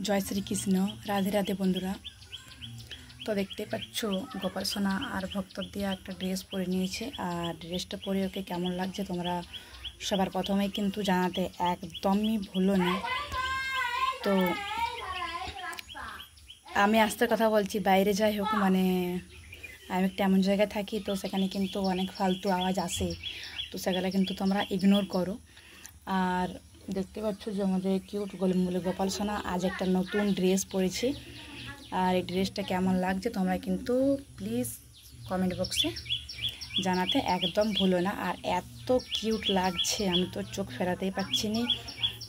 জয় শ্রীকৃষ্ণ। রাধে রাধে বন্ধুরা। তো দেখতে পাচ্ছ গোপাল সোনা আর ভক্ত দিয়া একটা ড্রেস পরে নিয়েছে, আর ড্রেসটা পরে ওকে কেমন লাগছে তোমরা সবার প্রথমেই কিন্তু জানাতে একদমই ভুলো না। তো আমি আস্তে কথা বলছি, বাইরে যাই হোক মানে আমি একটা এমন জায়গায় থাকি, তো সেখানে কিন্তু অনেক ফালতু আওয়াজ আসে, তো সেগুলো কিন্তু তোমরা ইগনোর করো। আর দেখতে পাচ্ছ যে আমাদের কিউট গোলমগুলো গোপাল সোনা আজ একটা নতুন ড্রেস পরেছে, আর এই ড্রেসটা কেমন লাগছে তোমরা কিন্তু প্লিজ কমেন্ট বক্সে জানাতে একদম ভুলো না। আর এত কিউট লাগছে আমি তো চোখ ফেরাতেই পাচ্ছি না,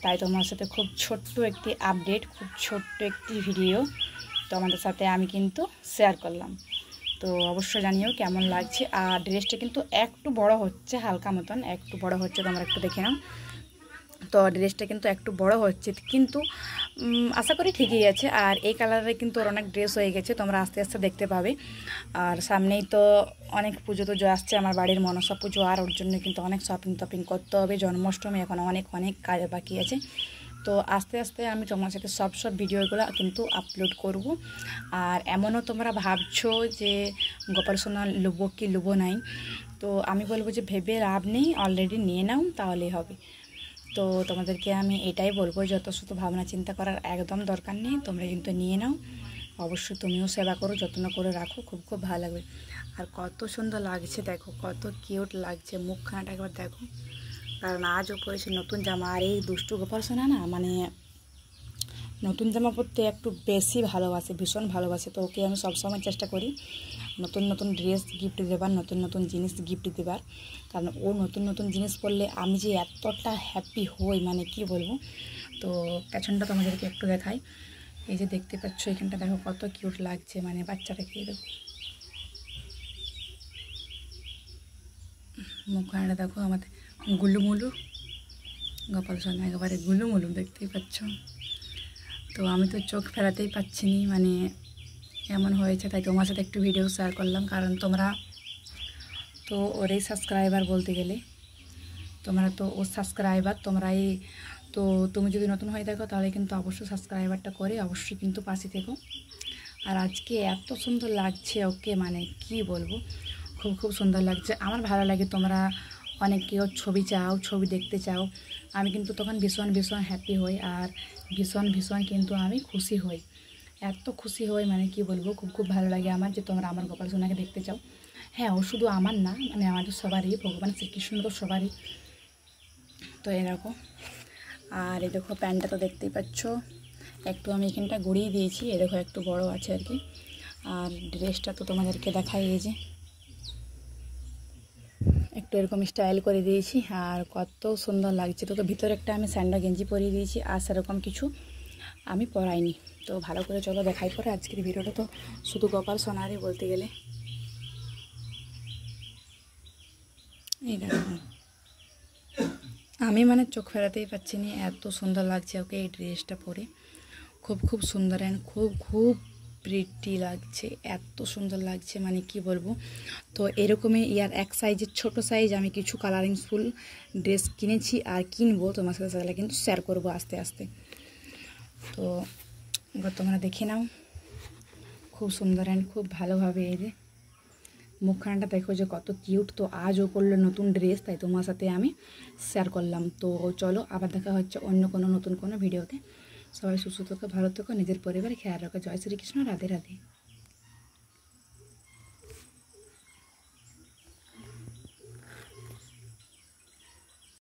তাই তোমার সাথে খুব ছোট্ট একটি আপডেট, খুব ছোট্ট একটি ভিডিও তোমাদের সাথে আমি কিন্তু শেয়ার করলাম। তো অবশ্যই জানিও কেমন লাগছে। আর ড্রেসটা কিন্তু একটু বড় হচ্ছে, হালকা মতন একটু বড় হচ্ছে, তোমরা একটু দেখে নাও। তো ড্রেসটা কিন্তু একটু বড় হচ্ছে, কিন্তু আশা করি ঠিকই আছে। আর এই কালারে কিন্তু ওর অনেক ড্রেস হয়ে গেছে, তোমরা আস্তে আস্তে দেখতে পাবে। আর সামনেই তো অনেক পুজো টুজো আসছে, আমার বাড়ির মনসা পুজো, আর ওর জন্য কিন্তু অনেক শপিং করতে হবে। জন্মাষ্টমী এখন অনেক কাজ বাকি আছে। তো আস্তে আস্তে আমি তোমার সাথে সব ভিডিওগুলো কিন্তু আপলোড করব। আর এমনও তোমরা ভাবছো যে গোপাল সোনা লুবো কি লুবো নাই, তো আমি বলবো যে ভেবে লাভ নেই, অলরেডি নিয়ে নাও তাহলেই হবে। তো তোমাদেরকে আমি এটাই বলবো, যত শুধু ভাবনা চিন্তা করার একদম দরকার নেই, তোমরা কিন্তু নিয়ে নাও। অবশ্যই তুমিও সেবা করো, যত্ন করে রাখো, খুব খুব ভালো লাগবে। আর কত সুন্দর লাগছে দেখো, কত কিউট লাগছে, মুখখানাটা একবার দেখো। কারণ আজও পরেছে নতুন জামা, আর এই দুষ্টু গোপাল সোনা না মানে নতুন জামা পরতে একটু বেশি ভালোবাসে, ভীষণ ভালোবাসে। তো ওকে আমি সবসময় চেষ্টা করি নতুন নতুন ড্রেস গিফট দেবার, নতুন নতুন জিনিস গিফট দেবার। কারণ ও নতুন নতুন জিনিস পরলে আমি যে এতটা হ্যাপি হই মানে কি বলবো। তো পেছনটা তোমাদেরকে একটু দেখাই, এই যে দেখতে পাচ্ছ এখানটা দেখো কত কিউট লাগছে, মানে বাচ্চাটাকে দেখো, মুখখানাটা দেখো আমাদের গুলুমুলু গোপাল সোনা একেবারে গুলুমুলু, দেখতেই পাচ্ছ। তো আমি তো চোখ ফেরাতেই পাচ্ছি না, মানে এমন হয়েছে, তাই তোমার সাথে একটু ভিডিও শেয়ার করলাম। কারণ তোমরা তো ওরই সাবস্ক্রাইবার বলতে গেলে, তোমরা তো ওর সাবস্ক্রাইবার, তোমরাই তো। তুমি যদি নতুন হয়ে থাকো তাহলে কিন্তু অবশ্যই সাবস্ক্রাইবারটা করে অবশ্যই কিন্তু পাশে থেকো। আর আজকে এত সুন্দর লাগছে ওকে, মানে কি বলবো, খুব খুব সুন্দর লাগছে। আমার ভালো লাগে, তোমরা অনেকেও ছবি চাও, ছবি দেখতে চাও, আমি কিন্তু তখন ভীষণ ভীষণ হ্যাপি হই, আর ভীষণ ভীষণ কিন্তু আমি খুশি হই, এত খুশি হই মানে কি বলবো। খুব খুব ভালো লাগে আমার যে তোমরা আমার গোপাল সোনাকে দেখতে চাও। হ্যাঁ, ও শুধু আমার না, মানে আমাদের সবারই, ভগবান শ্রীকৃষ্ণ তো সবারই। তো এরকম। আর এই দেখো প্যান্টটা তো দেখতেই পাচ্ছ, একটু আমি এখানটা গড়িয়ে দিয়েছি, এ দেখো একটু বড় আছে আর কি। আর ড্রেসটা তো তোমাদেরকে দেখাই, এই যে একটু এরকম স্টাইল করে দিয়েছি, আর কত সুন্দর লাগছে। তো ভিতরে একটা আমি স্যান্ডা গেঞ্জি পরিয়ে দিয়েছি, আর সেরকম কিছু আমি পরাইনি। তো ভালো করে চলো দেখাই পরে। আজকের ভিডিওটা তো শুধু গোপাল সোনারই বলতে গেলে। এই দেখো আমি মানে চোখ ফেরাতেই পাচ্ছি না, এত সুন্দর লাগছে ওকে এই ড্রেসটা পরে, খুব খুব সুন্দর অ্যান্ড খুব খুব প্রিটি লাগছে, এত সুন্দর লাগছে মানে কি বলবো। তো এরকমই ইয়ার এক সাইজের ছোট সাইজ আমি কিছু কালারিংফুল ড্রেস কিনেছি আর কিনবো, তোমার সাথে সেগুলো কিন্তু শেয়ার করবো আস্তে আস্তে। তো এবার তোমরা দেখে নাও, খুব সুন্দর অ্যান্ড খুব ভালোভাবে। এই যে মুখখানাটা দেখো যে কত কিউট। তো আজও পরলো নতুন ড্রেস, তাই তোমার সাথে আমি শেয়ার করলাম। তো চলো আবার দেখা হচ্ছে অন্য কোনো নতুন কোনো ভিডিওতে। সবাই সুস্থ থেকো, ভালো থেকো, নিজের পরিবারে খেয়াল রাখো। জয় শ্রীকৃষ্ণ, রাধে রাধে।